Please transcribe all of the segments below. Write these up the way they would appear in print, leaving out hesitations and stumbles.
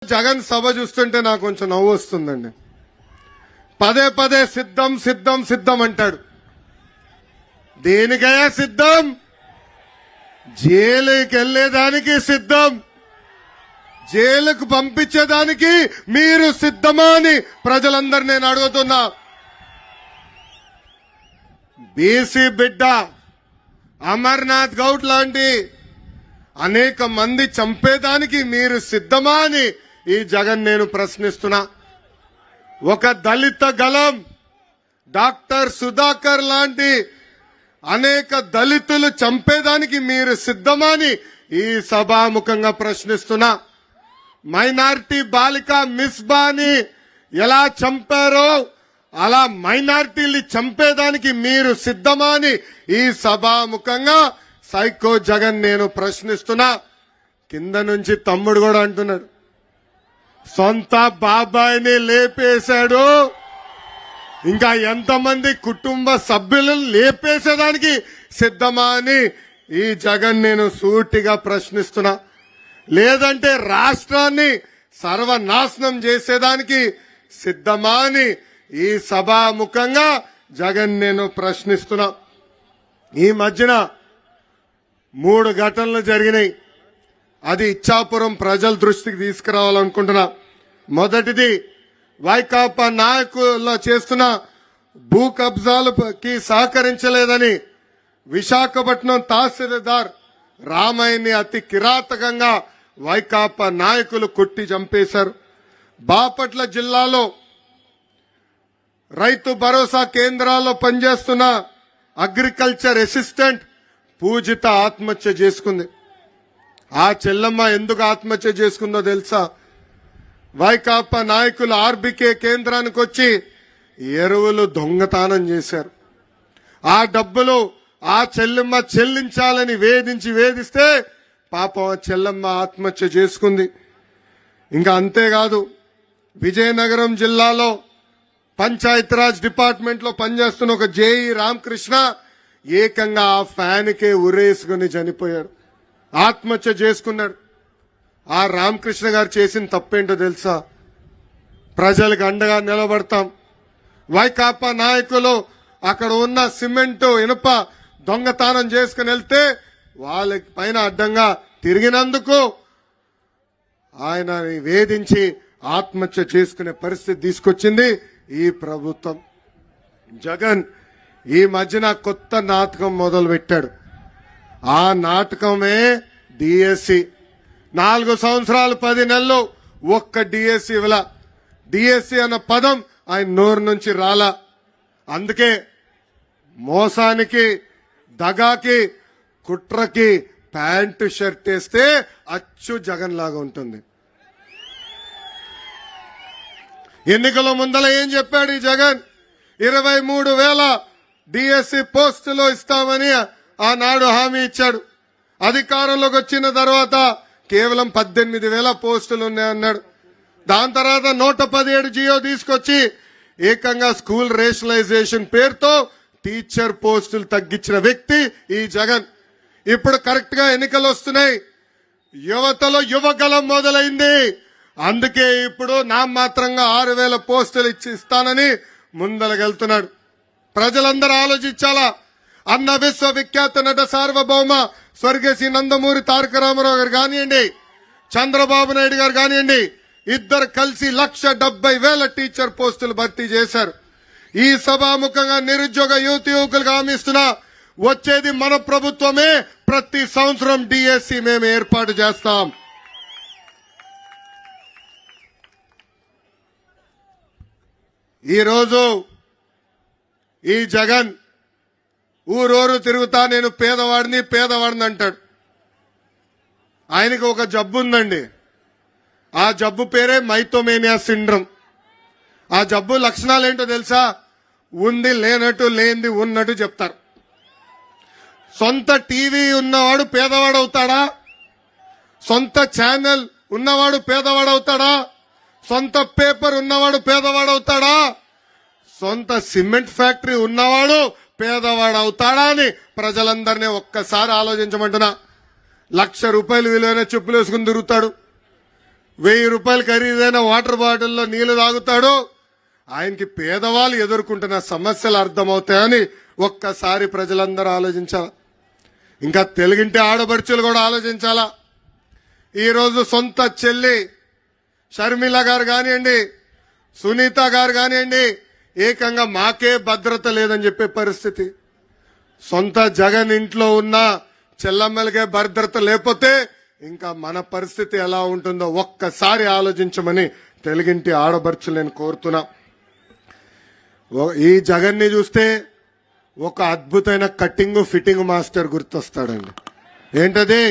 జగన్ సభ చూస్తుంటే నాకు కొంచెం నవ్వు వస్తుందండి. పదే పదే సిద్ధం సిద్ధం సిద్ధం అంటాడు. దేనికయ్యా సిద్ధం? జైలుకి వెళ్లేదానికి సిద్ధం, జైలుకు పంపించేదానికి మీరు సిద్ధమా అని ప్రజలందరూ నేను అడుగుతున్నా. బీసీ బిడ్డ అమర్నాథ్ గౌడ్ లాంటి అనేక మంది చంపేదానికి మీరు సిద్ధమా అని ఈ జగన్ నేను ప్రశ్నిస్తున్నా. ఒక దళిత గలం డాక్టర్ సుధాకర్ లాంటి అనేక దళితులు చంపేదానికి మీరు సిద్ధమా అని ఈ సభాముఖంగా ప్రశ్నిస్తున్నా. మైనారిటీ బాలిక మిస్బాని ఎలా చంపారో అలా మైనారిటీలు చంపేదానికి మీరు సిద్ధమా అని ఈ సభాముఖంగా సైకో జగన్ నేను ప్రశ్నిస్తున్నా. కింద నుంచి తమ్ముడు కూడా అంటున్నాడు, సొంత బాబాయిని లేపేశాడు, ఇంకా ఎంతమంది కుటుంబ సభ్యులను లేపేసేదానికి సిద్ధమా అని ఈ జగన్ నేను సూటిగా ప్రశ్నిస్తున్నా. లేదంటే రాష్ట్రాన్ని సర్వనాశనం చేసేదానికి సిద్ధమా అని ఈ సభాముఖంగా జగన్ నేను ప్రశ్నిస్తున్నా. ఈ మధ్యన 3 ఘటనలు జరిగినాయి. అది ఇచ్చాపురం ప్రజల దృష్టికి తీసుకురావాలనుకుంటున్నా. మొదటిది, వైకాపా నాయకులు చేస్తున్న భూ కబ్జాలకి సహకరించలేదని విశాఖపట్నం తహసీల్దార్ రామయ్యని అతి కిరాతకంగా వైకాపా నాయకులు కొట్టి చంపేశారు. బాపట్ల జిల్లాలో రైతు భరోసా కేంద్రాల్లో పనిచేస్తున్న అగ్రికల్చర్ అసిస్టెంట్ పూజిత ఆత్మహత్య చేసుకుంది. ఆ చెల్లమ్మ ఎందుకు ఆత్మహత్య చేసుకుందో తెలుసా? వైకాపా నాయకులు ఆర్బీకే కేంద్రానికి వచ్చి ఎరువులు దొంగతనం చేశారు. ఆ డబ్బులు ఆ చెల్లెమ్మ చెల్లించాలని వేధిస్తే పాపం ఆ చెల్లమ్మ ఆత్మహత్య చేసుకుంది. ఇంకా అంతేకాదు, విజయనగరం జిల్లాలో పంచాయతీరాజ్ డిపార్ట్మెంట్ లో పనిచేస్తున్న ఒక జేఈ రామకృష్ణ ఏకంగా ఆ ఫ్యాన్కే ఉరేసుకుని చనిపోయాడు, ఆత్మహత్య చేసుకున్నాడు. ఆ రామకృష్ణ గారు చేసిన తప్పేంటో తెలుసా? ప్రజలకు అండగా నిలబడతాం. వైకాపా నాయకులు అక్కడ ఉన్న సిమెంటు ఇనుప దొంగతనం చేసుకుని వెళ్తే వాళ్ళకి పైన అడ్డంగా తిరిగినందుకు ఆయన వేధించి ఆత్మహత్య చేసుకునే పరిస్థితి తీసుకొచ్చింది ఈ ప్రభుత్వం. జగన్ ఈ మధ్యన కొత్త నాటకం మొదలు పెట్టాడు. ఆ నాటకమే డిఎస్సి. 4 సంవత్సరాలు 10 నెలలు ఒక్క డిఎస్సి ఇవ్వాల. డిఎస్సి అన్న పదం ఆయన నోరు నుంచి రాలా. అందుకే మోసానికి, దగాకి, కుట్రకి ప్యాంటు షర్ట్ వేస్తే అచ్చు జగన్ లాగా ఉంటుంది. ఎన్నికల ముందల ఏం చెప్పాడు ఈ జగన్? 23,000 డిఎస్సి పోస్టులు ఇస్తామని ఆనాడు హామీ ఇచ్చాడు. అధికారంలోకి వచ్చిన తర్వాత కేవలం 18,000 పోస్టులు ఉన్నాయన్నాడు. దాని తర్వాత 117 జియో తీసుకొచ్చి ఏకంగా స్కూల్ రేషనలైజేషన్ పేరుతో టీచర్ పోస్టులు తగ్గించిన వ్యక్తి ఈ జగన్. ఇప్పుడు కరెక్ట్ గా ఎన్నికలు వస్తున్నాయి, యువతలో యువగలం మొదలైంది. అందుకే ఇప్పుడు నామమాత్రంగా 6,000 పోస్టులు ఇస్తానని ముందలగెళ్తున్నాడు. ప్రజలందరూ ఆలోచించాలా. అన్న విశ్వవిఖ్యాత నట సార్వభౌమ స్వర్గశ్రీ నందమూరి తారక రామారావు గారు కానివ్వండి, చంద్రబాబు నాయుడు గారు కానివ్వండి, ఇద్దరు కలిసి 1,70,000 టీచర్ పోస్టులు భర్తీ చేశారు. ఈ సభాముఖంగా నిరుద్యోగ యువకులకు హామీ ఇస్తున్నా, వచ్చేది మన ప్రభుత్వమే. ప్రతి సంవత్సరం డిఎస్సి మేము ఏర్పాటు చేస్తాం. ఈరోజు ఈ జగన్ ఊరూరు తిరుగుతా నేను పేదవాడిని అంటాడు. ఆయనకు ఒక జబ్బు ఉందండి. ఆ జబ్బు పేరే మైథోమేనియా సిండ్రోమ్. ఆ జబ్బు లక్షణాలు ఏంటో తెలుసా? ఉంది లేనట్టు, లేనిది ఉన్నట్టు చెప్తారు. సొంత టీవీ ఉన్నవాడు పేదవాడవుతాడా? సొంత ఛానల్ ఉన్నవాడు పేదవాడవుతాడా? సొంత పేపర్ ఉన్నవాడు పేదవాడవుతాడా? సొంత సిమెంట్ ఫ్యాక్టరీ ఉన్నవాడు పేదవాడవుతాడా అని ప్రజలందరినీ ఒక్కసారి ఆలోచించమంటున్నా. 1,00,000 రూపాయలు విలువైన చెప్పులు వేసుకుని తిరుగుతాడు. రూపాయలు ఖరీదైన వాటర్ బాటిల్లో నీళ్లు తాగుతాడో ఆయనకి పేదవాళ్ళు ఎదుర్కొంటున్న సమస్యలు అర్థమవుతాయని ఒక్కసారి ప్రజలందరూ ఆలోచించాలా. ఇంకా తెలుగింటి ఆడపడుచులు కూడా ఆలోచించాలా. ఈరోజు సొంత చెల్లి షర్మిల గారు కానివ్వండి, సునీత గారు కానివ్వండి, ఏకంగా మాకే భద్రత లేదని చెప్పే పరిస్థితి. సొంత జగన్ ఇంట్లో ఉన్న చెల్లమ్మలకే భద్రత లేకపోతే ఇంకా మన పరిస్థితి ఎలా ఉంటుందో ఒక్కసారి ఆలోచించమని తెలుగింటి ఆడబడుచులు నేను కోరుతున్నా. ఈ జగన్ని చూస్తే ఒక అద్భుతమైన కటింగ్ ఫిట్టింగ్ మాస్టర్ గుర్తొస్తాడండి. ఏంటది?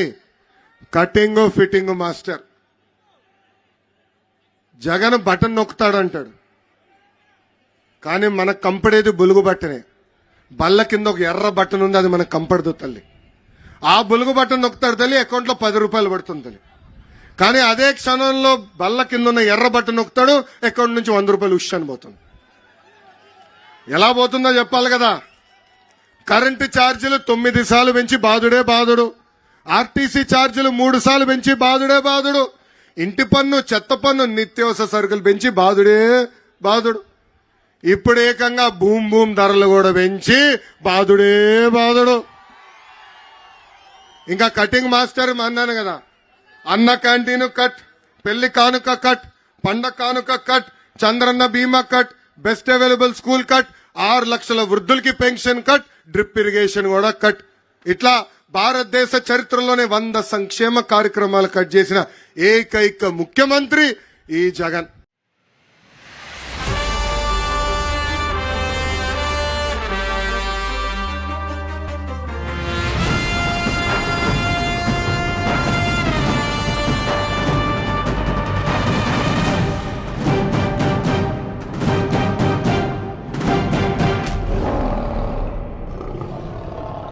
Cutting fitting master. Jagan button నొక్కుతాడంటాడు, కానీ మనకు కంపడేది బులుగు బట్టనే. బల్ల కింద ఒక ఎర్ర బటన్ ఉంది, అది మనకు కంపడదు తల్లి. ఆ బులుగు బటన్ నొక్కుతాడు తల్లి, అకౌంట్లో 10 రూపాయలు పడుతుంది తల్లి. కానీ అదే క్షణంలో బల్ల కింద ఉన్న ఎర్ర బటన్ నొక్కుతాడు, అకౌంట్ నుంచి 100 రూపాయలు ఉష్షని పోతుంది. ఎలా పోతుందో చెప్పాలి కదా. కరెంటు ఛార్జీలు 9 సార్లు పెంచి బాధుడే బాధుడు. ఆర్టీసీ ఛార్జీలు 3 సార్లు పెంచి బాధుడే బాధుడు. ఇంటి పన్ను, చెత్త పన్ను, నిత్యావసర సరుకులు పెంచి బాధుడే బాధుడు. ఇప్పుడు ఏకంగా భూమ్ ధరలు కూడా పెంచి బాధుడే బాధుడు. ఇంకా కటింగ్ మాస్టర్ అన్నాను కదా, అన్న క్యాంటీన్ కట్, పెళ్లి కానుక కట్, పండగ కానుక కట్, చంద్రన్న బీమా cut, best available school cut, 6 లక్షల వృద్ధులకి పెన్షన్ కట్, డ్రిప్ ఇరిగేషన్ కూడా కట్. ఇట్లా భారతదేశ చరిత్రలోనే 100 సంక్షేమ కార్యక్రమాలు కట్ చేసిన ఏకైక ముఖ్యమంత్రి ఈ జగన్.